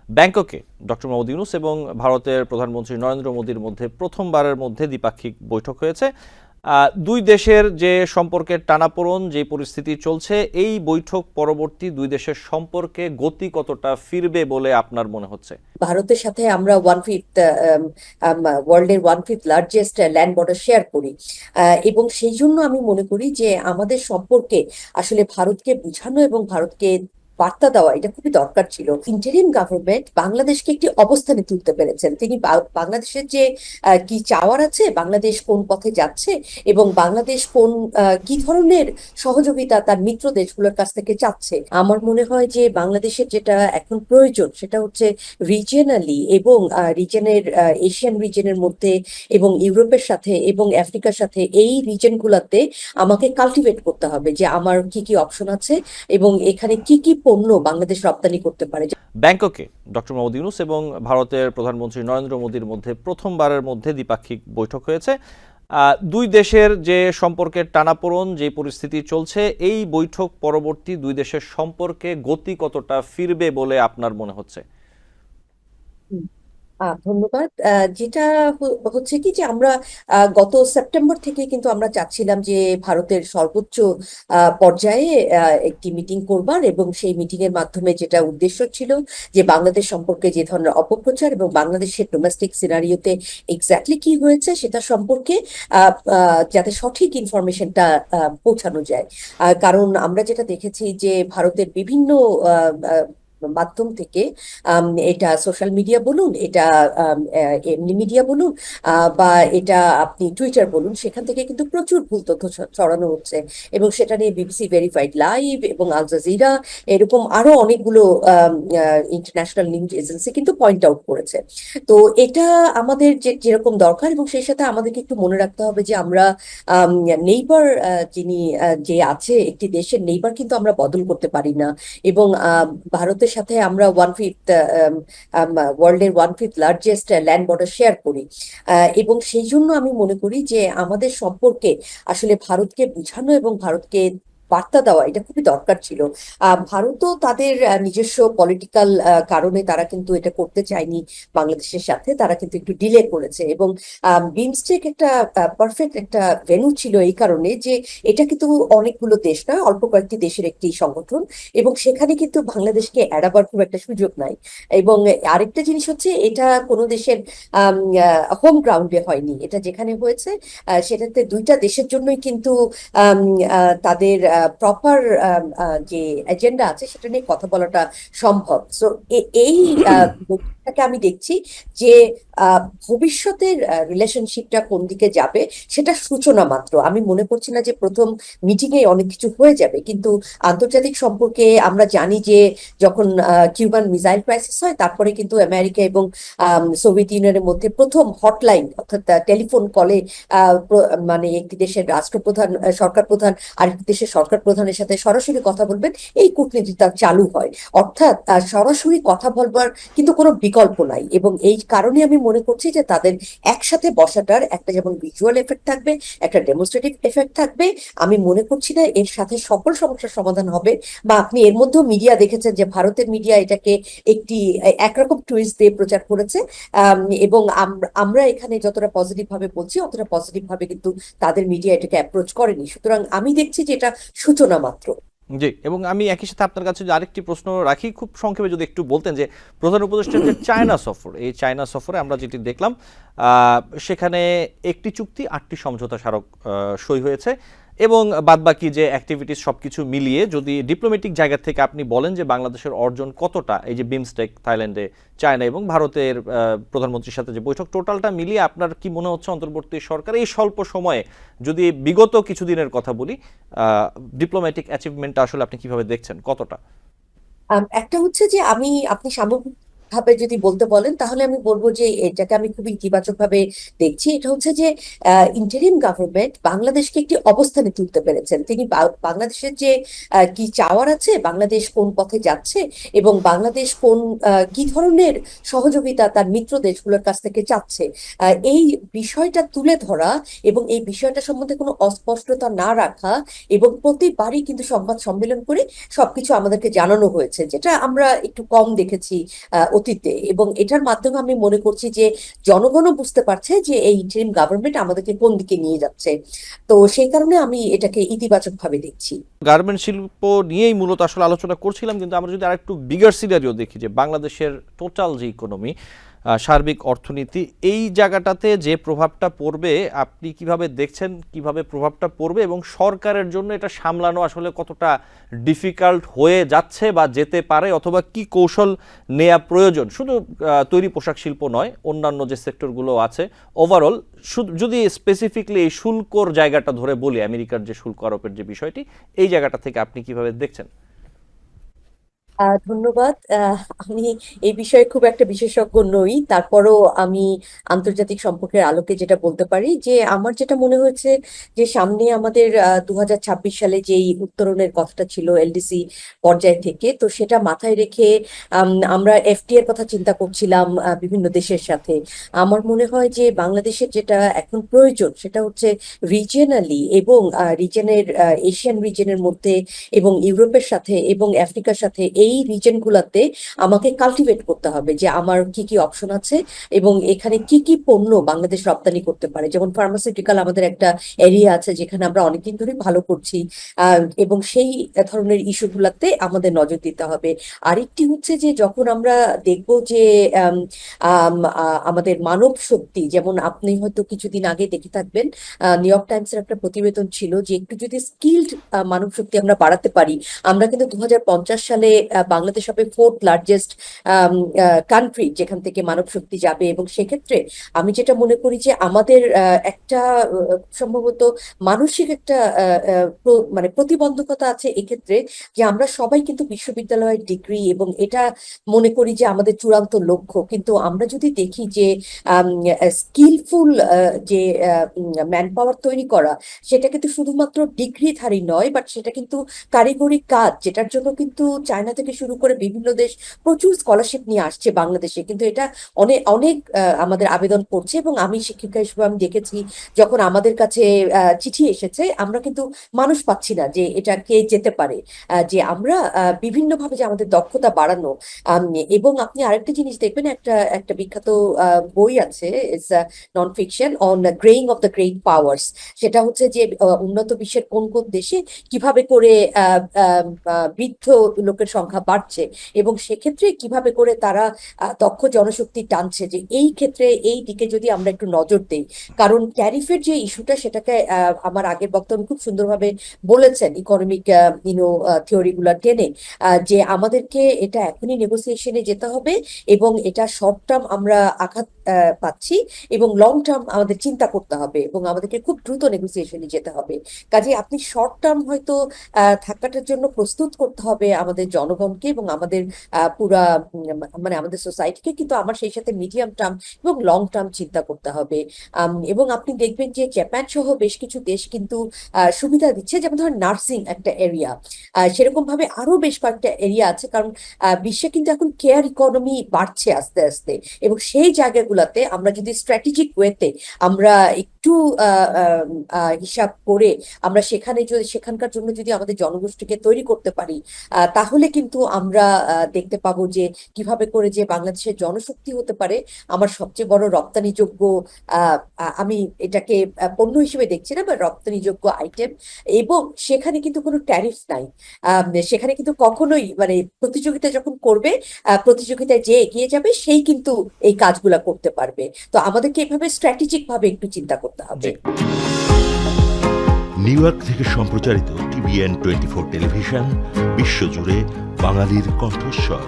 ব্যাংককে ডক্টর মোহাম্মদ ইউনূস এবং ভারতের প্রধানমন্ত্রী নরেন্দ্র মোদীর মধ্যে প্রথমবারের মধ্যে দ্বিপাক্ষিক বৈঠক হয়েছে। দুই দেশের যে সম্পর্কের টানাপোড়েন, যে পরিস্থিতি চলছে, এই বৈঠক পরবর্তী দুই দেশের সম্পর্কে গতি কতটা ফিরবে বলে আপনার মনে হচ্ছে? ভারতের সাথে আমরা 1/5 ওয়ার্ল্ডের 1/5 লার্জেস্ট ল্যান্ড বর্ডার শেয়ার করি, এবং সেই জন্য আমি মনে করি যে আমাদের সম্পর্কে আসলে ভারতকে বোঝানো এবং ভারতকে বার্তা দেওয়া এটা খুবই দরকার ছিল। ইন্টারিম গভর্নমেন্ট বাংলাদেশকে একটি অবস্থানে তুলতে পেরেছেন। তিনি বাংলাদেশের যে কি চাওয়ার আছে, বাংলাদেশ কোন পথে যাচ্ছে এবং বাংলাদেশ কোন কি ধরনের সহযোগিতা তার মিত্র দেশগুলোর কাছ থেকে চাচ্ছে। আমার মনে হয় যে বাংলাদেশের যেটা এখন প্রয়োজন সেটা হচ্ছে রিজিয়নালি এবং রিজনের এশিয়ান রিজনের মধ্যে এবং ইউরোপের সাথে এবং আফ্রিকার সাথে এই রিজনগুলোতে আমাকে কাল্টিভেট করতে হবে যে আমার কি কি অপশন আছে এবং এখানে কি কি পণ্য বাংলাদেশ রপ্তানি করতে পারে। ব্যাংককে ডক্টর মোহাম্মদ ইউনূস এবং ভারতের প্রধানমন্ত্রী নরেন্দ্র মোদীর মধ্যে প্রথমবারের মধ্যে দ্বিপাক্ষিক বৈঠক হয়েছে। দুই দেশের যে সম্পর্কের টানাপোড়েন, যে পরিস্থিতি চলছে, এই বৈঠক পরবর্তী দুই দেশের সম্পর্কে গতি কতটা ফিরবে বলে আপনার মনে হচ্ছে? ধন্যবাদ। যেটা হচ্ছে কি যে আমরা গত সেপ্টেম্বর থেকে কিন্তু আমরা চাচ্ছিলাম যে ভারতের সর্বোচ্চ পর্যায়ে একটি মিটিং করবার, এবং সেই মিটিং এর মাধ্যমে যেটা উদ্দেশ্য ছিল যে বাংলাদেশ সম্পর্কে যে ধরনের অপপ্রচার এবং বাংলাদেশের ডোমেস্টিক সিনারিওতে এক্স্যাক্টলি কি হয়েছে সেটা সম্পর্কে যাতে সঠিক ইনফরমেশনটা পৌঁছানো যায়। কারণ আমরা যেটা দেখেছি যে ভারতের বিভিন্ন মাধ্যম থেকে, এটা সোশ্যাল মিডিয়া বলুন, এটা এমনি মিডিয়া বলুন, বা এটা আপনি টুইটার বলুন, সেখান থেকে কিন্তু প্রচুর ভুল তথ্য ছড়ানো হচ্ছে, এবং সেটা নিয়ে বিবিসি ভেরিফাইড লাইভ এবং আল জাজিরা এরকম আরো অনেকগুলো ইন্টারন্যাশনাল নিউজ এজেন্সি কিন্তু পয়েন্ট আউট করেছে। তো এটা আমাদের যেরকম দরকার, এবং সেই সাথে আমাদেরকে একটু মনে রাখতে হবে যে আমরা নেইবার, যিনি যে আছে একটি দেশের নেইবার কিন্তু আমরা বদল করতে পারি না। এবং ভারতের সাথে আমরা 1/5 ওয়ার্ল্ডের 1/5 লার্জেস্ট ল্যান্ড বর্ডার শেয়ার করি, এবং সেই জন্য আমি মনে করি যে আমাদের সম্পর্কে আসলে ভারতকে বোঝানো এবং ভারতকে বার্তা দেওয়া এটা খুবই দরকার ছিল। ভারতও তাদের নিজস্ব পলিটিক্যাল কারণে তারা কিন্তু এটা করতে চায়নি বাংলাদেশের সাথে, তারা কিন্তু একটু ডিলে করেছে। এবং বিমস্টেক একটা পারফেক্ট একটা ভেন্যু ছিল এই কারণে যে এটা কিন্তু অনেকগুলো দেশ না, অল্প কয়েকটি দেশের একটি সংগঠন, এবং সেখানে কিন্তু বাংলাদেশকে এড়াবার খুব একটা সুযোগ নাই। এবং আরেকটা জিনিস হচ্ছে, এটা কোনো দেশের হোম গ্রাউন্ডে হয়নি, এটা যেখানে হয়েছে সেটাতে দুইটা দেশের জন্যই কিন্তু তাদের প্রপার যে এজেন্ডা আছে সেটা নিয়ে কথা বলাটা সম্ভব। সো এই বৈঠকটাকে আমি দেখছি যে ভবিষ্যতের রিলেশনশিপটা কোন দিকে যাবে সেটা সূচনা মাত্র। আমি মনে করছি না যে প্রথম মিটিং এ অনেক কিছু হয়ে যাবে, কিন্তু আন্তর্জাতিক সম্পর্কে আমরা জানি যে যখন কিউবান মিসাইল ক্রাইসিস হয়, তারপরে কিন্তু আমেরিকা এবং সোভিয়েত ইউনিয়নের মধ্যে প্রথম হটলাইন, অর্থাৎ টেলিফোন কলে মানে একটি দেশের রাষ্ট্রপ্রধান, সরকার প্রধান আরেকটি দেশের সরকার প্রধানের সাথে সরাসরি কথা বলবেন, এই কূটনীতিটা চালু হয়। অর্থাৎ সরাসরি কথা বলবার কিন্তু কোনো বিকল্প নাই, এবং এই কারণে আমি মনে করছি যে তাদের একসাথে বসাটার একটা যেমন ভিজুয়াল এফেক্ট থাকবে, একটা ডেমনস্ট্রেটিভ এফেক্ট থাকবে। আমি মনে করছি না এর সাথে সকল সমস্যার সমাধান হবে। বা আপনি এর মধ্যেও মিডিয়া দেখেছেন যে ভারতের মিডিয়া এটাকে একটি একরকম টুইস্ট দিয়ে প্রচার করেছে, এবং আমরা এখানে যতটা পজিটিভ ভাবে বলছি অতটা পজিটিভ ভাবে কিন্তু তাদের মিডিয়া এটাকে অ্যাপ্রোচ করেনি। সুতরাং আমি দেখছি যে এটা সূচনা মাত্র। জি, এবং আমি একই সাথে আপনার কাছে আরেকটি প্রশ্ন রাখি, খুব সংক্ষেপে যদি একটু বলতেন যে প্রধান উপদেষ্টার যে চায়না সফর, এই চায়না সফরে আমরা যেটি দেখলাম, সেখানে একটি চুক্তি 8টি সমঝোতা স্মারক সই হয়েছে, এবং বাদবাকি যে অ্যাক্টিভিটিস সবকিছু মিলিয়ে যদি ডিপ্লোম্যাটিক জায়গা থেকে আপনি বলেন যে বাংলাদেশের অর্জন কতটা, এই যে বিমস্টেক, থাইল্যান্ডে, চায়না এবং ভারতের প্রধানমন্ত্রীর সাথে যে বৈঠক, টোটালটা মিলিয়ে আপনার কি মনে হচ্ছে অন্তর্বর্তী সরকার এই স্বল্প সময়ে, যদি বিগত কিছুদিনের কথা বলি, ডিপ্লোম্যাটিক অ্যাচিভমেন্টটা আসলে আপনি কিভাবে দেখছেন, কতটা? একটা হচ্ছে যে আপনি সামগ্রিক ভাবে যদি বলতে বলেন তাহলে আমি বলবো যে এটাকে আমি খুবই ইতিবাচক ভাবে দেখছি। এটা হচ্ছে যে ইন্টারিম গভর্নমেন্ট বাংলাদেশকে একটি অবস্থানে তুলতে পেরেছেন। তিনি বাংলাদেশের যে কি চাওয়ার আছে, বাংলাদেশ কোন পথে যাচ্ছে এবং বাংলাদেশ কোন কি ধরনের সহযোগিতা তার মিত্র দেশগুলোর কাছ থেকে চাচ্ছে, এই বিষয়টা তুলে ধরা এবং এই বিষয়টা সম্বন্ধে কোনো অস্পষ্টতা না রাখা, এবং প্রতিবারই কিন্তু সংবাদ সম্মেলন করে সবকিছু আমাদেরকে জানানো হয়েছে, যেটা আমরা একটু কম দেখেছি অতীত গতিতে, এবং এটার মাধ্যমে আমি মনে করছি যে জনগণও বুঝতে পারছে যে এই ইন্টারিম গভর্নমেন্ট আমাদেরকে কোন দিকে নিয়ে যাচ্ছে। তো সেই কারণে আমি এটাকে ইতিবাচক ভাবে দেখছি। গার্মেন্ট শিল্প নিয়েই মূলত আসলে আলোচনা করছিলাম, কিন্তু আমরা যদি আরেকটু বিগার সিনারিও দেখি যে বাংলাদেশের টোটাল যে ইকোনমি, সার্বিক অর্থনীতি, এই জায়গাটাতে যে প্রভাবটা পড়বে আপনি কিভাবে দেখছেন, কিভাবে প্রভাবটা পড়বে এবং সরকারের জন্য এটা সামলানো আসলে কতটা ডিফিকাল্ট হয়ে যাচ্ছে বা যেতে পারে, অথবা কি কৌশল নেওয়া প্রয়োজন, শুধু তৈরি পোশাক শিল্প নয়, অন্যান্য যে সেক্টরগুলো আছে ওভারঅল। যদি স্পেসিফিকলি এই শুল্কর জায়গাটা ধরে বলি, আমেরিকার যে শুল্ক আরোপের যে বিষয়টি, এই জায়গাটা থেকে আপনি কিভাবে দেখছেন? ধন্যবাদ। আমি এই বিষয়ে খুব একটা বিশেষজ্ঞ নই, তারপরও আমি আন্তর্জাতিক সম্পর্কের আলোকে যেটা বলতে পারি যে আমার যেটা মনে হয়েছে যে সামনে আমাদের 2026 সালে যেই উত্তরণের কথাটা ছিল এলডিসি পর্যায় থেকে, তো সেটা মাথায় রেখে আমরা এফটিএ এর কথা চিন্তা করছিলাম বিভিন্ন দেশের সাথে। আমার মনে হয় যে বাংলাদেশের যেটা এখন প্রয়োজন সেটা হচ্ছে রিজিয়নালি এবং রিজনের, এশিয়ান রিজনের মধ্যে এবং ইউরোপের সাথে এবং আফ্রিকার সাথে এই রিজন গুলাতে আমাকে কাল্টিভেট করতে হবে যে আমার কি কি অপশন আছে এবং এখানে কি কি পণ্য বাংলাদেশ রপ্তানি করতে পারে। যেমন ফার্মাসিউটিক্যাল আমাদের একটা এরিয়া আছে যেখানে আমরা অনেকদিন ধরে ভালো করছি, এবং সেই ধরনের ইস্যু গুলাতে আমাদের নজর দিতে হবে। আরেকটি হচ্ছে যে যখন আমরা দেখব যে আম, আম, আমাদের মানব শক্তি, যেমন আপনি হয়তো কিছুদিন আগে দেখে থাকবেন নিউ ইয়র্ক টাইমসের একটা প্রতিবেদন ছিল যে একটু যদি স্কিলড মানব শক্তি আমরা বাড়াতে পারি, আমরা কিন্তু 2050 সালে বাংলাদেশ হবে 4th লার্জেস্ট কান্ট্রি যেখান থেকে মানব শক্তি যাবে। এবং সেক্ষেত্রে আমি যেটা মনে করি যে আমাদের একটা সম্ভবত মানসিক একটা মানে প্রতিবন্ধকতা আছে এক্ষেত্রে, যে আমরা সবাই কিন্তু বিশ্ববিদ্যালয়ের ডিগ্রি এবং এটা মনে করি যে আমাদের চূড়ান্ত লক্ষ্য, কিন্তু আমরা যদি দেখি যে স্কিলফুল যে ম্যান পাওয়ার তৈরি করা, সেটা কিন্তু শুধুমাত্র ডিগ্রিধারী নয়, বাট সেটা কিন্তু কারিগরি কাজ, যেটার জন্য কিন্তু চায়না থেকে শুরু করে বিভিন্ন দেশ প্রচুর স্কলারশিপ নিয়ে আসছে বাংলাদেশে, কিন্তু এটা অনেক অনেক আমাদের আবেদন করছে। এবং আমি শিক্ষিকা হিসেবে আমি দেখেছি যখন আমাদের কাছে চিঠি এসেছে, আমরা কিন্তু মানুষ পাচ্ছি না যে এটা কে যেতে পারে, যে আমরা বিভিন্নভাবে যে আমাদের দক্ষতা বাড়ানো। এবং আপনি আরেকটা জিনিস দেখবেন, একটা একটা বিখ্যাত বই আছে, it's non fiction, on greying of the great powers. সেটা হচ্ছে যে উন্নত বিশ্বের কোন কোন দেশে কিভাবে করে বৃদ্ধ লোকের সংখ্যা বাড়ছে এবং সেক্ষেত্রে কিভাবে করে তারা দক্ষ জনশক্তি টানছে, যে এই ক্ষেত্রে এই দিকে যদি আমরা একটু নজর দেই। কারণ ট্যারিফের যে ইস্যুটা, সেটাকে আমার আগের বক্তব্য খুব সুন্দরভাবে বলেছেন ইকোনমিক থিওরি গুলা টেনে, যে আমাদেরকে এটা এখনই নেগোসিয়েশনে যেতে হবে এবং এটা শর্ট টার্ম আমরা আঘাত পাচ্ছি এবং লং টার্ম আমাদের চিন্তা করতে হবে এবং আমাদেরকে খুব দ্রুত নেগোসিয়েশনে যেতে হবে। কাজে আপনি শর্ট টার্ম হয়তো থাকাটার জন্য প্রস্তুত করতে হবে আমাদের জনগণকে এবং আমাদের পুরা মানে আমাদের সোসাইটিকে, কিন্তু আমার সেই সাথে মিডিয়াম টার্ম এবং লং টার্ম চিন্তা করতে হবে। এবং আপনি দেখবেন যে জাপান সহ বেশ কিছু দেশ কিন্তু সুবিধা দিচ্ছে, যেমন ধরেন নার্সিং একটা এরিয়া, সেরকম ভাবে আরো বেশ কয়েকটা এরিয়া আছে। কারণ বিশ্বে কিন্তু এখন কেয়ার ইকোনমি বাড়ছে আস্তে আস্তে, এবং সেই জায়গাগুলোতে আমরা যদি স্ট্র্যাটেজিক ওয়েতে আমরা একটু হিসাব করে আমরা সেখানে যদি সেখানকার জন্য যদি আমাদের জনগোষ্ঠীকে তৈরি করতে পারি, তাহলে কিন্তু আমরা দেখতে পাবো যে কিভাবে করে যে বাংলাদেশের জনশক্তি হতে পারে আমার সবচেয়ে বড় রপ্তানিযোগ্য, আমি এটাকে পণ্য হিসেবে দেখছি না, বা রপ্তানিযোগ্য আইটেম। এবং সেখানে কিন্তু কোনো ট্যারিফ নাই, সেখানে কিন্তু কখনোই মানে প্রতিযোগিতা যখন করবে, প্রতিযোগিতায় যে এগিয়ে যাবে সেই কিন্তু এই কাজগুলা করতে পারবে। তো আমাদেরকে এভাবে স্ট্র্যাটেজিক ভাবে একটু চিন্তা করতে হবে। নিউ ইয়র্ক থেকে সম্প্রচারিত টিভিএন 24 টেলিভিশন, বিশ্বজুড়ে বাঙালির কণ্ঠস্বর।